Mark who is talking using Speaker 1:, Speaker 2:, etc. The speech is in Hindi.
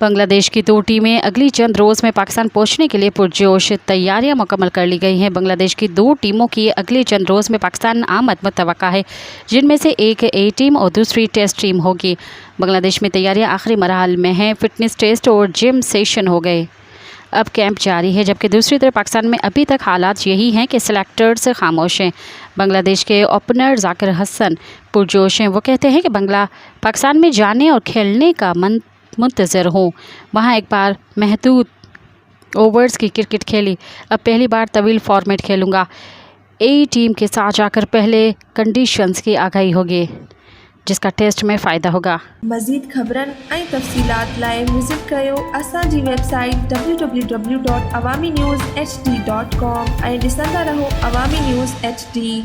Speaker 1: बांग्लादेश की 2 टीमें अगली चंद रोज़ में पाकिस्तान पहुंचने के लिए पुरजोश तैयारियां मुकम्मल कर ली गई हैं। बांग्लादेश की 2 टीमों की अगले चंद रोज़ में पाकिस्तान आमद मुतवक्का है, जिनमें से एक ए टीम और दूसरी टेस्ट टीम होगी। बांग्लादेश में तैयारियां आखिरी मरहल में हैं। फिटनेस टेस्ट और जिम सेशन हो गए, अब कैंप जारी है। जबकि दूसरी तरफ पाकिस्तान में अभी तक हालात यही हैं कि सिलेक्टर्स खामोश हैं। बांग्लादेश के ओपनर जाकिर हसन पुरजोश हैं। वो कहते हैं कि पाकिस्तान में जाने और खेलने का मुंतज़र हूँ। वहाँ एक बार महदूद ओवर्स की क्रिकेट खेली, अब पहली बार तवील फॉर्मेट खेलूँगा। ए टीम के साथ जाकर पहले कंडीशंस की आगाही होगी, जिसका टेस्ट में फ़ायदा होगा।
Speaker 2: मज़ीद ख़बरनि ऐं तफ़सीलात लाइ विज़िट कयो असांजी वेबसाइट www.awamiNewsHD.com ऐं ॾिसंदा रहो अवामी न्यूज़ HD।